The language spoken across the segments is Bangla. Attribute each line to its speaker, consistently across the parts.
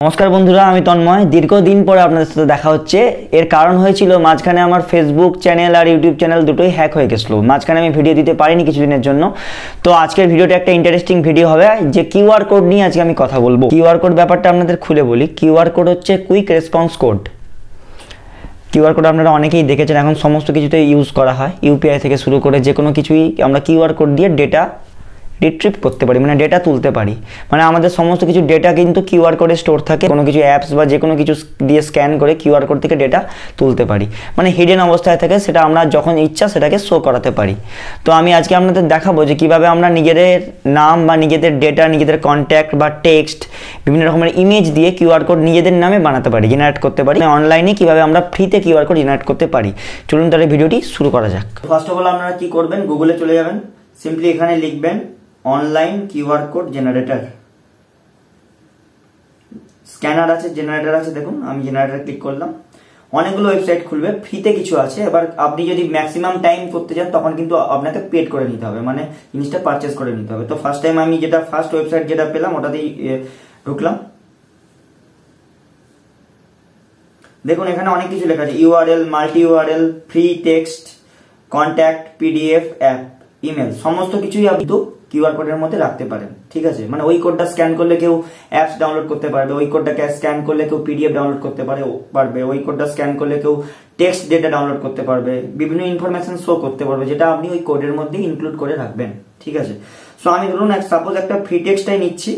Speaker 1: নমস্কার বন্ধুরা, আমি তন্ময়। দীর্ঘদিন পরে আপনাদের সাথে দেখা হচ্ছে। এর কারণ হয়েছিল মাঝখানে আমার ফেসবুক চ্যানেল আর ইউটিউব চ্যানেল দুটোই হ্যাক হয়ে গেছিলো। মাঝখানে আমি ভিডিও দিতে পারিনি কিছুদিনের জন্য। তো আজকের ভিডিওটা একটা ইন্টারেস্টিং ভিডিও হবে, যে কিউআর কোড নিয়ে আজকে আমি কথা বলবো। কিউআর কোড ব্যাপারটা আপনাদের খুলে বলি। কিউআর কোড হচ্ছে quick response code. QR code আপনারা অনেকেই দেখেছেন, এখন সমস্ত কিছুতে ইউজ করা হয়। ইউপিআই থেকে শুরু করে যে কোনো কিছুই আমরা কিউআর কোড দিয়ে ডেটা রিট্রিভ করতে পারি, মানে ডেটা তুলতে পারি। মানে আমাদের সমস্ত কিছু ডেটা কিন্তু কিউআর কোডে স্টোর থাকে। কোনো কিছু অ্যাপস বা যে কোনো কিছু দিয়ে স্ক্যান করে কিউআর কোড থেকে ডেটা তুলতে পারি, মানে হিডেন অবস্থায় থাকে, সেটা আমরা যখন ইচ্ছা সেটাকে শো করাতে পারি। তো আমি আজকে আপনাদের দেখাবো যে কীভাবে আমরা নিজেদের নাম বা নিজেদের ডেটা, নিজেদের কন্ট্যাক্ট বা টেক্সট, বিভিন্ন রকমের ইমেজ দিয়ে কিউআর কোড নিজেদের নামে বানাতে পারি, জেনারেট করতে পারি। অনলাইনে কীভাবে আমরা ফ্রিতে কিউআর কোড জেনারেট করতে পারি। চলুন তাহলে ভিডিওটি শুরু করা যাক। ফার্স্ট অফ অল আপনারা কি করবেন, গুগলে চলে যাবেন, সিম্পলি এখানে লিখবেন online QR code generator. Scanner আছে, জেনারেটর আছে, দেখুন আমি জেনারেটর ক্লিক করলাম। অনেকগুলো ওয়েবসাইট খুলবে, ফ্রিতে কিছু আছে। এবার আপনি যদি ম্যাক্সিমাম টাইম করতে চান তখন কিন্তু আপনাকে পেড করে নিতে হবে, মানে জিনিসটা পারচেস করে নিতে হবে। তো ফার্স্ট টাইম আমি ফার্স্ট ওয়েবসাইট যেটা পেলাম ওটাতেই ঢুকলাম। দেখুন এখানে অনেক কিছু লেখা আছে, URL, multi URL, free text, contact, PDF, app, email, সমস্ত কিছুই আপনি কিউআর কোডের মধ্যে রাখতে পারেন। ঠিক আছে, মানে ওই কোডটা স্ক্যান করলে কেউ অ্যাপস ডাউনলোড করতে পারবে, ওই কোডটাকে স্ক্যান করলে কেউ পিডিএফ ডাউনলোড করতে পারবে, ওই কোডটা স্ক্যান করলে কেউ টেক্সট ডেটা ডাউনলোড করতে পারবে, বিভিন্ন ইনফরমেশন শো করতে পারবে, যেটা আপনি ওই কোডের মধ্যে ইনক্লুড করে রাখবেন। ঠিক আছে, সো আমি ধরুন সাপোজ একটা ফ্রি টেক্সটাই নিচ্ছি,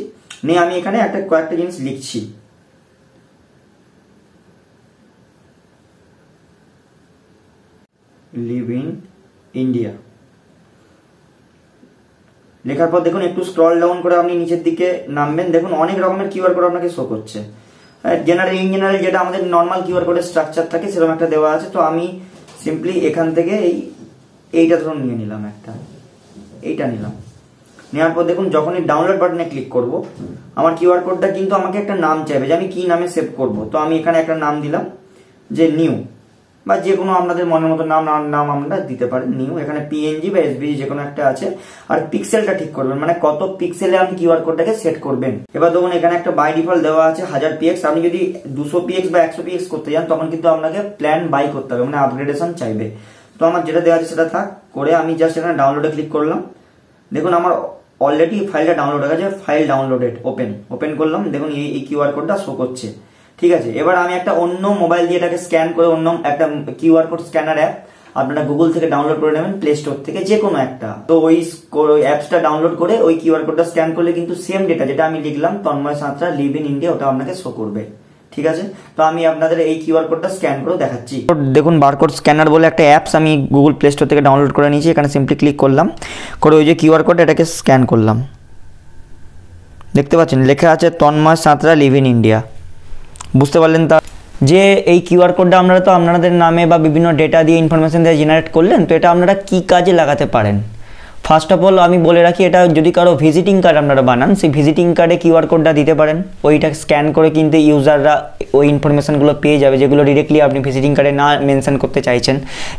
Speaker 1: নিয়ে আমি এখানে কয়েকটা জিনিস লিখছি। লিভ ইন ইন্ডিয়া লেখার পর দেখুন একটু স্ক্রল ডাউন করে আপনি নিচের দিকে নামবেন। দেখুন অনেক রকমের কিউআর কোড আপনাকে শো করছে। ইন জেনারেল যেটা আমাদের নর্মাল কিউআর কোডের স্ট্রাকচার থাকে সেরকম একটা দেওয়া আছে। তো আমি সিম্পলি এখান থেকে এইটা ধরুন নিয়ে নিলাম, এইটা নিলাম। নেওয়ার পর দেখুন যখনই ডাউনলোড বাটনে ক্লিক করব, আমার কিউআর কোডটা কিন্তু আমাকে একটা নাম চাইবে যে আমি কি নামে সেভ করব। তো আমি এখানে একটা নাম দিলাম যে নিউ, বা যে কোনো আপনাদের মনের মতো নাম আমরা দিতে পারেন, নিউ। এখানে পিএনজি বা এসভিজি যে কোনো একটা আছে। আর পিক্সেলটা ঠিক করবেন, মানে কত পিক্সেলে আপনি কিউআর কোডটাকে সেট করবেন। এবার দেখুন এখানে একটা বাই ডিফল্ট দেওয়া আছে 1000 পিএক্স। আপনি যদি 200 পিএক্স বা 100 পিএক্স করতে যান তখন কিন্তু আপনাকে প্ল্যান বাই করতে হবে, মানে আপগ্রেডেশন চাইবে। তো আমার যেটা দেওয়া আছে সেটা থাক করে আমি জাস্ট এখানে ডাউনলোডে ক্লিক করলাম। দেখুন আমার অলরেডি ফাইলটা ডাউনলোড হয়ে গেছে, ফাইল ডাউনলোডেড, ওপেন করলাম। দেখুন এই কিউআর কোডটা শো করছে। ঠিক আছে, এবার আমি একটা অন্য মোবাইল দিয়ে এটাকে স্ক্যান করে, অন্য একটা কিউআর কোড স্ক্যানার অ্যাপ আপনারা গুগল থেকে ডাউনলোড করে নেবেন, প্লে স্টোর থেকে যে কোনো একটা। তো ওই অ্যাপসটা ডাউনলোড করে ওই কিউআর কোডটা স্ক্যান করলে কিন্তু সেম ডেটা যেটা আমি লিখলাম Tanmoy Santra live in India, ওটা আপনাকে শো করবে। ঠিক আছে, তো আমি আপনাদের এই কিউআর কোডটা স্ক্যান করে দেখাচ্ছি। দেখুন বারকোড স্ক্যানার বলে একটা অ্যাপস আমি গুগল প্লে স্টোর থেকে ডাউনলোড করে নিয়েছি। এখানে সিম্পলি ক্লিক করলাম, করে ওই যে কিউআর কোড এটাকে স্ক্যান করলাম। দেখতে পাচ্ছেন লেখা আছে Tanmoy Santra live in India. বুঝতে পারলেন তা যে এই কিউআর কোডটা আপনারা তো আপনাদের নামে বা বিভিন্ন ডেটা দিয়ে ইনফরমেশন দিয়ে জেনারেট করলেন। তো এটা আপনারা কি কাজে লাগাতে পারেন? ফার্স্ট অফ অল আমি বলে রাখি, এটা যদি কারো ভিজিটিং কার্ড আপনারা বানান, সেই ভিজিটিং কার্ডে কিউআর কোডটা দিতে পারেন। ওইটা স্ক্যান করে কিন্তু ইউজাররা ওই ইনফরমেশনগুলো পেয়ে যাবে, যেগুলো ডিরেক্টলি আপনি ভিজিটিং কার্ডে না মেনশন করতে চাইছেন,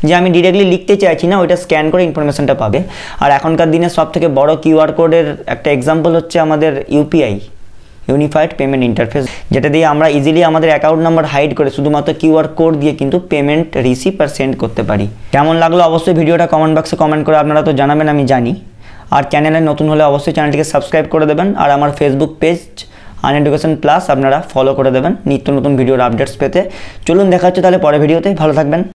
Speaker 1: যে আমি ডিরেক্টলি লিখতে চাইছি না, ওইটা স্ক্যান করে ইনফরমেশনটা পাবে। আর এখনকার দিনে সব থেকে বড় কিউআর কোডের একটা এক্সাম্পল হচ্ছে আমাদের ইউপিআই, ইউনিফাইড পেমেন্ট ইন্টারফেস, যেটা দিয়ে আমরা ইজিলি আমাদের অ্যাকাউন্ট নাম্বার হাইড করে শুধুমাত্র কিউআর কোড দিয়ে কিন্তু পেমেন্ট রিসিভ আর সেন্ড করতে পারি। কেমন লাগলো অবশ্যই ভিডিওটা কমেন্ট বক্সে কমেন্ট করে আপনারা তো জানাবেন, আমি জানি। আর চ্যানেলে নতুন হলে অবশ্যই চ্যানেলটিকে সাবস্ক্রাইব করে দেবেন। আর আমার ফেসবুক পেজ আনএডুকেশন প্লাস আপনারা ফলো করে দেবেন নিত্য নতুন ভিডিওর আপডেটস পেতে। চলুন দেখা হচ্ছে তাহলে পরের ভিডিওতে, ভালো থাকবেন।